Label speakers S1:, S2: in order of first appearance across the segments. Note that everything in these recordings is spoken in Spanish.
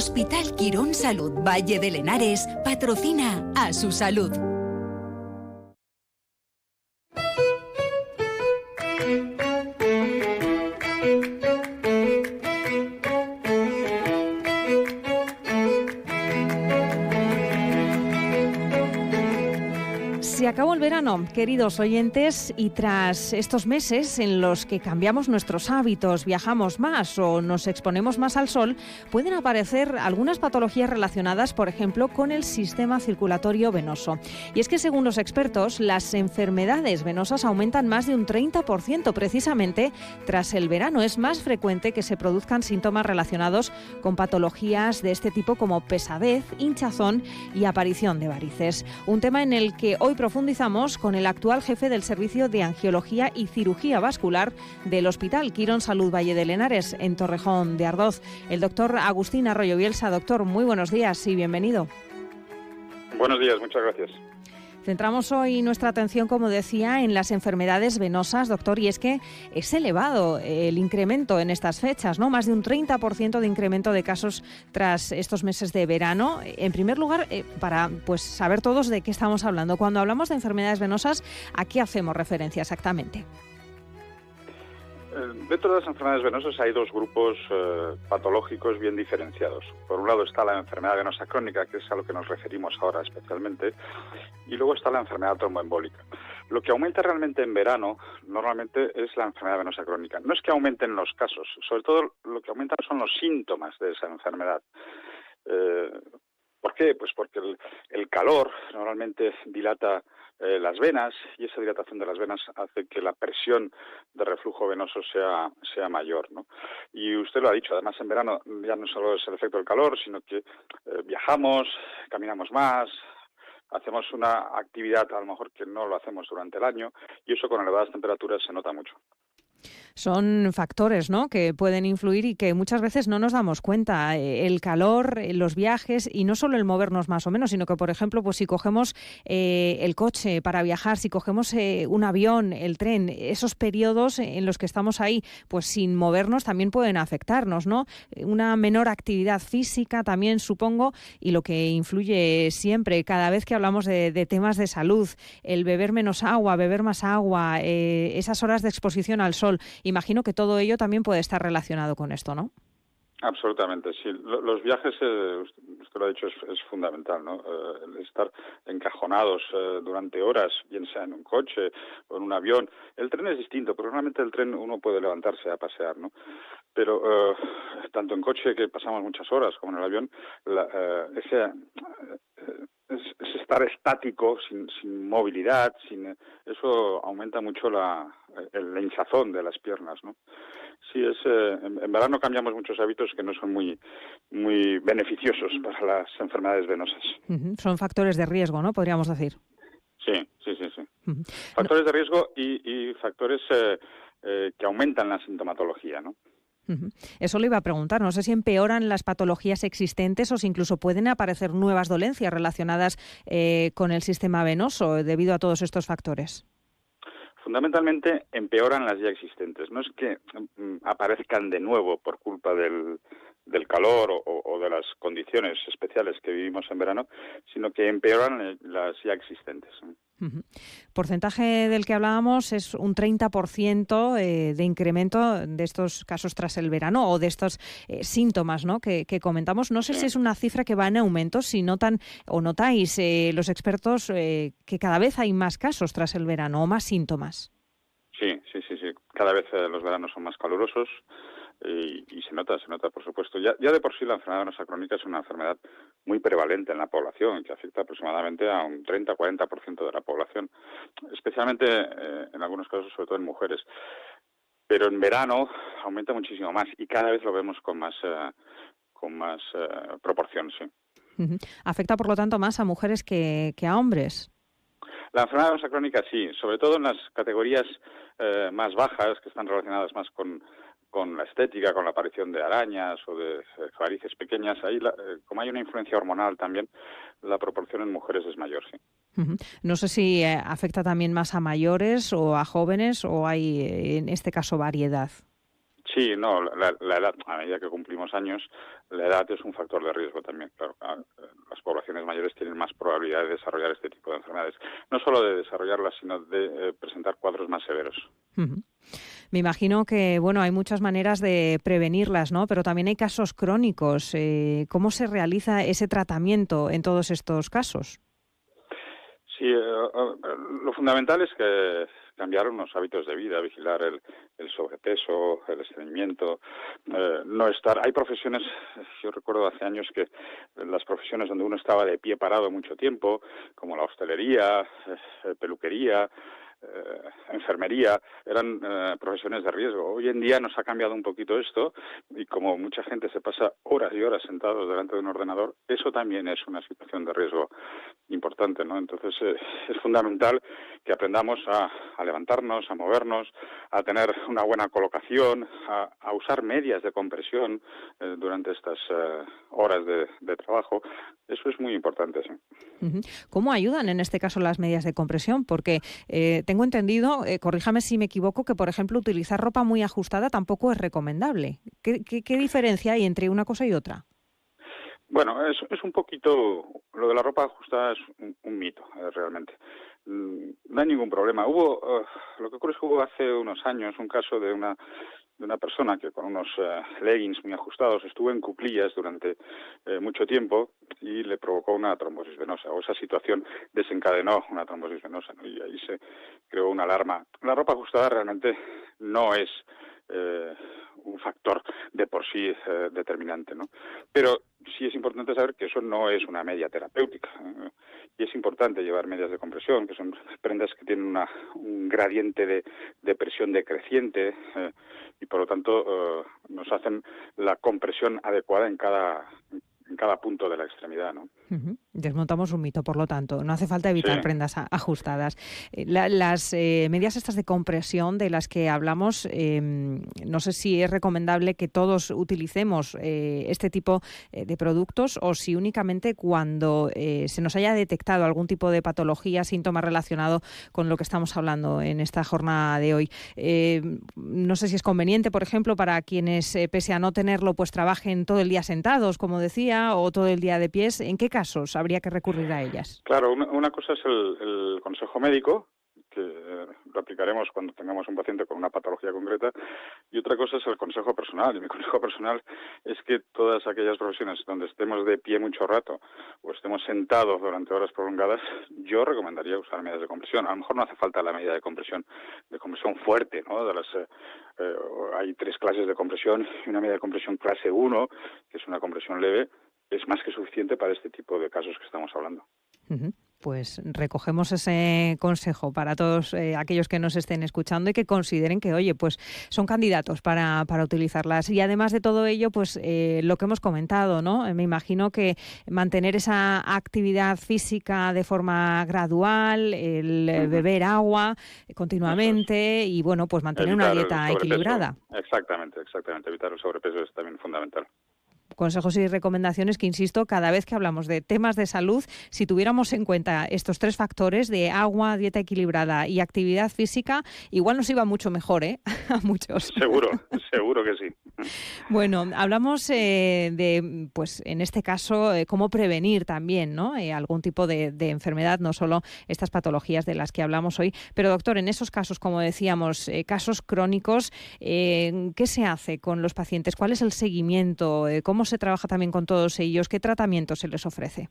S1: Hospital Quirón Salud Valle del Henares patrocina A Su Salud.
S2: Se acabó el verano, queridos oyentes, y tras estos meses en los que cambiamos nuestros hábitos, viajamos más o nos exponemos más al sol, pueden aparecer algunas patologías relacionadas, por ejemplo, con el sistema circulatorio venoso. Y es que, según los expertos, las enfermedades venosas aumentan más de un 30% precisamente tras el verano. Es más frecuente que se produzcan síntomas relacionados con patologías de este tipo como pesadez, hinchazón y aparición de varices. Un tema en el que hoy profundizamos con el actual jefe del Servicio de Angiología y Cirugía Vascular del Hospital Quirón Salud Valle del Henares, en Torrejón de Ardoz, el doctor Agustín Arroyo Bielsa. Doctor, muy buenos días y bienvenido.
S3: Buenos días, muchas gracias.
S2: Centramos hoy nuestra atención, como decía, en las enfermedades venosas, doctor, y es que es elevado el incremento en estas fechas, ¿no? Más de un 30% de incremento de casos tras estos meses de verano. En primer lugar, para saber todos de qué estamos hablando. Cuando hablamos de enfermedades venosas, ¿a qué hacemos referencia exactamente?
S3: Dentro de las enfermedades venosas hay dos grupos patológicos bien diferenciados. Por un lado está la enfermedad venosa crónica, que es a lo que nos referimos ahora especialmente, y luego está la enfermedad tromboembólica. Lo que aumenta realmente en verano normalmente es la enfermedad venosa crónica. No es que aumenten los casos, sobre todo lo que aumenta son los síntomas de esa enfermedad. ¿Por qué? Pues porque el calor normalmente dilata las venas, y esa dilatación de las venas hace que la presión de reflujo venoso sea mayor, ¿no? Y usted lo ha dicho, además en verano ya no solo es el efecto del calor, sino que viajamos, caminamos más, hacemos una actividad a lo mejor que no lo hacemos durante el año, y eso con elevadas temperaturas se nota mucho.
S2: Son factores, ¿no?, que pueden influir y que muchas veces no nos damos cuenta. El calor, los viajes, y no solo el movernos más o menos, sino que, por ejemplo, pues si cogemos el coche para viajar, si cogemos un avión, el tren, esos periodos en los que estamos ahí, pues sin movernos, también pueden afectarnos, ¿no? Una menor actividad física también, supongo, y lo que influye siempre, cada vez que hablamos de temas de salud, el beber menos agua, beber más agua, esas horas de exposición al sol. Imagino que todo ello también puede estar relacionado con esto, ¿no?
S3: Absolutamente, sí. Los viajes, usted lo ha dicho, es fundamental, ¿no? El estar encajonados durante horas, bien sea en un coche o en un avión. El tren es distinto, porque normalmente el tren uno puede levantarse a pasear, ¿no? Pero tanto en coche, que pasamos muchas horas, como en el avión, es estar estático, sin movilidad, eso aumenta mucho el hinchazón de las piernas, ¿no? Sí, en verano cambiamos muchos hábitos que no son muy beneficiosos para las enfermedades venosas.
S2: Son factores de riesgo, ¿no?, podríamos decir.
S3: Sí. Factores de riesgo y factores que aumentan la sintomatología, ¿no?
S2: Eso le iba a preguntar, no sé si empeoran las patologías existentes o si incluso pueden aparecer nuevas dolencias relacionadas con el sistema venoso debido a todos estos factores.
S3: Fundamentalmente empeoran las ya existentes. No es que aparezcan de nuevo por culpa del calor o de las condiciones especiales que vivimos en verano, sino que empeoran las ya existentes.
S2: Porcentaje del que hablábamos es un 30% de incremento de estos casos tras el verano o de estos síntomas, ¿no?, que comentamos. No sé si es una cifra que va en aumento, si notan o notáis los expertos que cada vez hay más casos tras el verano o más síntomas.
S3: Sí. Cada vez los veranos son más calurosos. Y se nota, por supuesto. Ya de por sí la enfermedad venosa crónica es una enfermedad muy prevalente en la población, que afecta aproximadamente a un 30-40% de la población, especialmente en algunos casos, sobre todo en mujeres. Pero en verano aumenta muchísimo más y cada vez lo vemos con más proporción, sí.
S2: ¿Afecta, por lo tanto, más a mujeres que a hombres?
S3: La enfermedad venosa crónica sí, sobre todo en las categorías más bajas, que están relacionadas más con la estética, con la aparición de arañas o de varices pequeñas. Ahí, como hay una influencia hormonal también, la proporción en mujeres es mayor, sí.
S2: No sé si afecta también más a mayores o a jóvenes, o hay en este caso variedad.
S3: Sí, no, la edad, a medida que cumplimos años, la edad es un factor de riesgo también, claro. Las poblaciones mayores tienen más probabilidad de desarrollar este tipo de enfermedades. No solo de desarrollarlas, sino de presentar cuadros más severos.
S2: Ujú. Me imagino que, bueno, hay muchas maneras de prevenirlas, ¿no? Pero también hay casos crónicos. ¿Cómo se realiza ese tratamiento en todos estos casos?
S3: Sí, lo fundamental es que cambiar unos hábitos de vida, vigilar el sobrepeso, el estreñimiento, no estar. Hay profesiones, yo recuerdo hace años que las profesiones donde uno estaba de pie parado mucho tiempo, como la hostelería, peluquería, enfermería, eran profesiones de riesgo. Hoy en día nos ha cambiado un poquito esto y como mucha gente se pasa horas y horas sentados delante de un ordenador, eso también es una situación de riesgo importante, ¿no? Entonces es fundamental que aprendamos a levantarnos, a movernos, a tener una buena colocación, a usar medias de compresión durante estas horas de trabajo. Eso es muy importante, sí.
S2: Ujú. ¿Cómo ayudan en este caso las medidas de compresión? Porque tengo entendido, corríjame si me equivoco, que por ejemplo utilizar ropa muy ajustada tampoco es recomendable. ¿Qué diferencia hay entre una cosa y otra?
S3: Bueno, es un poquito, lo de la ropa ajustada es un mito, realmente. No hay ningún problema. Lo que ocurre es que hubo hace unos años un caso de una persona que con unos leggings muy ajustados estuvo en cuclillas durante mucho tiempo y le provocó una trombosis venosa, o esa situación desencadenó una trombosis venosa, ¿no? Y ahí se creó una alarma. La ropa ajustada realmente no es un factor de por sí determinante, ¿no? Pero sí es importante saber que eso no es una media terapéutica. Y es importante llevar medias de compresión, que son prendas que tienen un gradiente de presión decreciente y por lo tanto nos hacen la compresión adecuada en cada punto de la extremidad, ¿no?
S2: Ujú. Desmontamos un mito, por lo tanto, no hace falta
S3: Sí.
S2: evitar prendas ajustadas. Las medias estas de compresión de las que hablamos, no sé si es recomendable que todos utilicemos este tipo de productos o si únicamente cuando se nos haya detectado algún tipo de patología, síntoma relacionado con lo que estamos hablando en esta jornada de hoy. No sé si es conveniente, por ejemplo, para quienes, pese a no tenerlo, pues trabajen todo el día sentados, como decía, o todo el día de pies. ¿En qué casos habría que recurrir a ellas?
S3: Claro, una cosa es el consejo médico, que lo aplicaremos cuando tengamos un paciente con una patología concreta, y otra cosa es el consejo personal. Y mi consejo personal es que todas aquellas profesiones donde estemos de pie mucho rato o estemos sentados durante horas prolongadas, yo recomendaría usar medidas de compresión. A lo mejor no hace falta la medida de compresión fuerte, ¿no? Hay 3 clases de compresión y una medida de compresión clase 1, que es una compresión leve, es más que suficiente para este tipo de casos que estamos hablando.
S2: Uh-huh. Pues recogemos ese consejo para todos aquellos que nos estén escuchando y que consideren que, oye, pues son candidatos para utilizarlas. Y además de todo ello, pues lo que hemos comentado, ¿no? Me imagino que mantener esa actividad física de forma gradual, el beber agua continuamente y, bueno, pues mantener una dieta equilibrada.
S3: Exactamente. Evitar el sobrepeso es también fundamental.
S2: Consejos y recomendaciones que, insisto, cada vez que hablamos de temas de salud, si tuviéramos en cuenta estos 3 factores de agua, dieta equilibrada y actividad física, igual nos iba mucho mejor, ¿eh? A muchos.
S3: Seguro que sí.
S2: Bueno, hablamos de, pues en este caso, cómo prevenir también, ¿no? Algún tipo de enfermedad, no solo estas patologías de las que hablamos hoy. Pero, doctor, en esos casos, como decíamos, casos crónicos, ¿qué se hace con los pacientes? ¿Cuál es el seguimiento? ¿Cómo se trabaja también con todos ellos? ¿Qué tratamiento se les ofrece?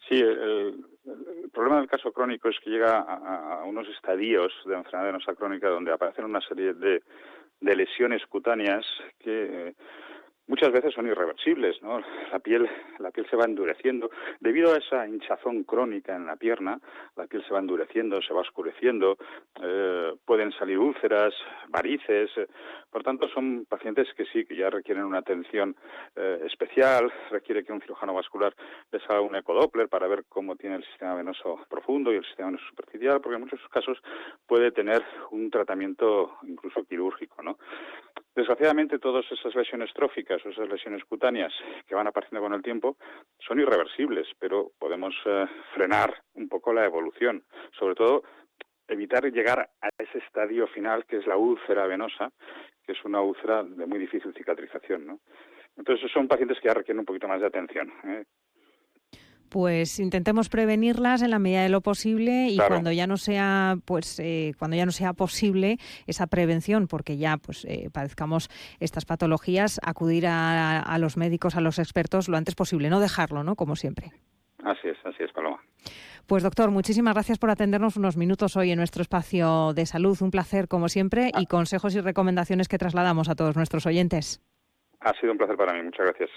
S3: Sí, el problema del caso crónico es que llega a unos estadios de enfermedad venosa crónica donde aparecen una serie de lesiones cutáneas que muchas veces son irreversibles, ¿no? La piel se va endureciendo. Debido a esa hinchazón crónica en la pierna, la piel se va endureciendo, se va oscureciendo, pueden salir úlceras, varices. Por tanto, son pacientes que sí, que ya requieren una atención especial, requiere que un cirujano vascular les haga un ecodoppler para ver cómo tiene el sistema venoso profundo y el sistema venoso superficial, porque en muchos casos puede tener un tratamiento incluso quirúrgico, ¿no? Desgraciadamente, todas esas lesiones tróficas o esas lesiones cutáneas que van apareciendo con el tiempo son irreversibles, pero podemos frenar un poco la evolución. Sobre todo, evitar llegar a ese estadio final que es la úlcera venosa, que es una úlcera de muy difícil cicatrización, ¿no? Entonces son pacientes que ya requieren un poquito más de atención, ¿eh?
S2: Pues intentemos prevenirlas en la medida de lo posible y
S3: Claro.
S2: cuando ya no sea, cuando ya no sea posible esa prevención, porque ya padezcamos estas patologías, acudir a los médicos, a los expertos lo antes posible, no dejarlo, ¿no? Como siempre.
S3: Así es, Paloma.
S2: Pues doctor, muchísimas gracias por atendernos unos minutos hoy en nuestro espacio de salud. Un placer, como siempre, y consejos y recomendaciones que trasladamos a todos nuestros oyentes.
S3: Ha sido un placer para mí. Muchas gracias.